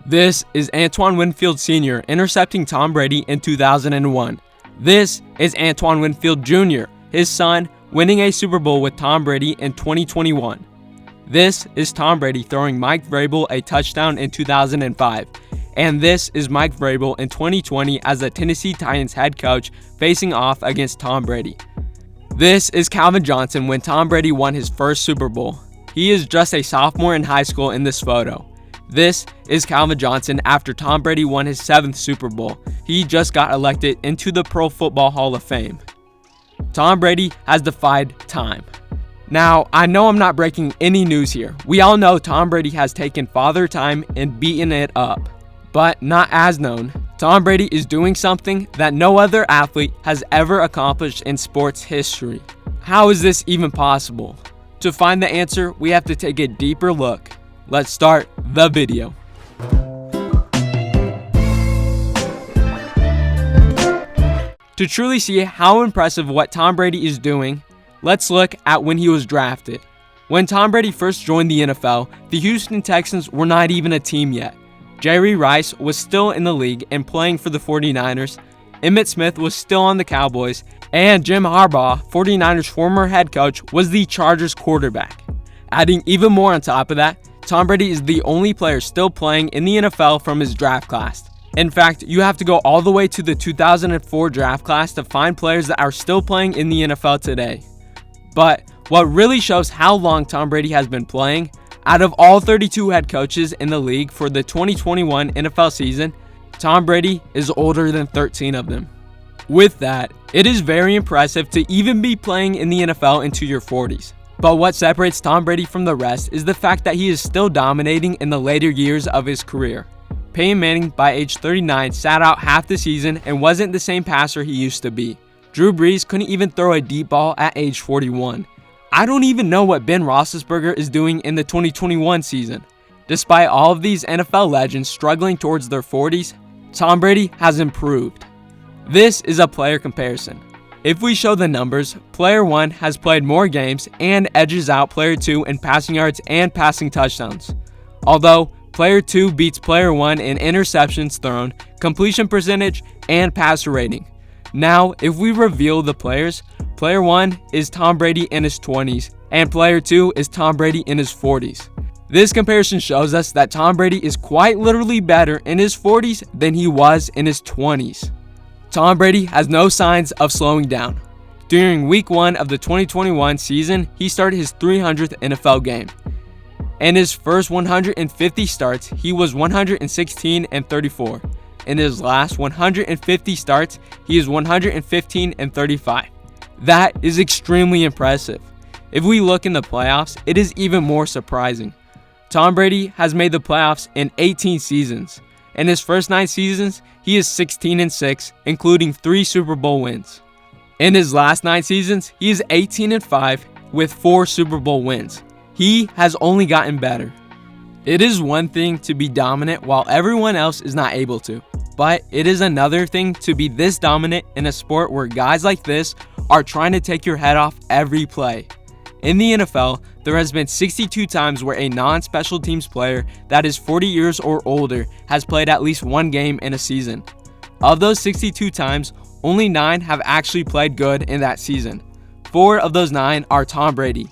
This is Antoine Winfield Sr. intercepting Tom Brady in 2001. This is Antoine Winfield Jr., his son, winning a Super Bowl with Tom Brady in 2021. This is Tom Brady throwing Mike Vrabel a touchdown in 2005. And this is Mike Vrabel in 2020 as the Tennessee Titans head coach facing off against Tom Brady. This is Calvin Johnson when Tom Brady won his first Super Bowl. He is just a sophomore in high school in this photo. This is Calvin Johnson after Tom Brady won his 7th Super Bowl. He just got elected into the Pro Football Hall of Fame. Tom Brady has defied time. Now, I know I'm not breaking any news here. We all know Tom Brady has taken father time and beaten it up. But not as known, Tom Brady is doing something that no other athlete has ever accomplished in sports history. How is this even possible? To find the answer, we have to take a deeper look. Let's start the video. To truly see how impressive what Tom Brady is doing, let's look at when he was drafted. When Tom Brady first joined the NFL, the Houston Texans were not even a team yet. Jerry Rice was still in the league and playing for the 49ers, Emmitt Smith was still on the Cowboys, and Jim Harbaugh, 49ers former head coach, was the Chargers quarterback. Adding even more on top of that, Tom Brady is the only player still playing in the NFL from his draft class. In fact, you have to go all the way to the 2004 draft class to find players that are still playing in the NFL today. But what really shows how long Tom Brady has been playing, out of all 32 head coaches in the league for the 2021 NFL season, Tom Brady is older than 13 of them. With that, it is very impressive to even be playing in the NFL into your 40s. But what separates Tom Brady from the rest is the fact that he is still dominating in the later years of his career. Peyton Manning, by age 39, sat out half the season and wasn't the same passer he used to be. Drew Brees couldn't even throw a deep ball at age 41. I don't even know what Ben Roethlisberger is doing in the 2021 season. Despite all of these NFL legends struggling towards their 40s, Tom Brady has improved. This is a player comparison. If we show the numbers, Player 1 has played more games and edges out Player 2 in passing yards and passing touchdowns. Although, Player 2 beats Player 1 in interceptions thrown, completion percentage, and passer rating. Now, if we reveal the players, Player 1 is Tom Brady in his 20s, and Player 2 is Tom Brady in his 40s. This comparison shows us that Tom Brady is quite literally better in his 40s than he was in his 20s. Tom Brady has no signs of slowing down. During week 1 of the 2021 season, he started his 300th NFL game. In his first 150 starts, he was 116-34. In his last 150 starts, he is 115-35. That is extremely impressive. If we look in the playoffs, it is even more surprising. Tom Brady has made the playoffs in 18 seasons. In his first 9 seasons, he is 16-6, including 3 Super Bowl wins. In his last 9 seasons, he is 18-5 with 4 Super Bowl wins. He has only gotten better. It is one thing to be dominant while everyone else is not able to, but it is another thing to be this dominant in a sport where guys like this are trying to take your head off every play. In the NFL, there has been 62 times where a non-special teams player that is 40 years or older has played at least one game in a season. Of those 62 times, only 9 have actually played good in that season. 4 of those 9 are Tom Brady.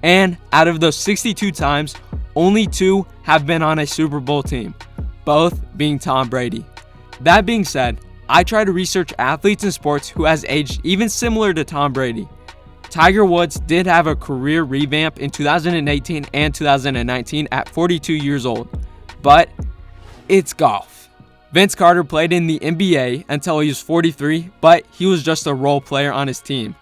And out of those 62 times, only 2 have been on a Super Bowl team, both being Tom Brady. That being said, I try to research athletes in sports who has aged even similar to Tom Brady. Tiger Woods did have a career revamp in 2018 and 2019 at 42 years old, but it's golf. Vince Carter played in the NBA until he was 43, but he was just a role player on his team.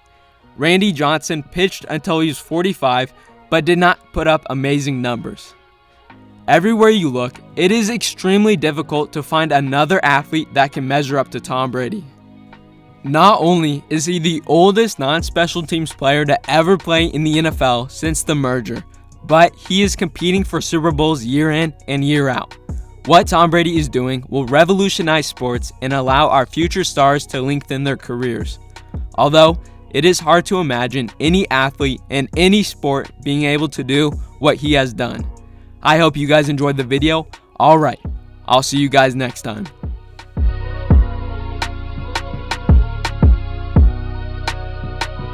Randy Johnson pitched until he was 45, but did not put up amazing numbers. Everywhere you look, it is extremely difficult to find another athlete that can measure up to Tom Brady. Not only is he the oldest non-special teams player to ever play in the NFL since the merger, but he is competing for Super Bowls year in and year out. What Tom Brady is doing will revolutionize sports and allow our future stars to lengthen their careers. Although, it is hard to imagine any athlete in any sport being able to do what he has done. I hope you guys enjoyed the video. Alright, I'll see you guys next time.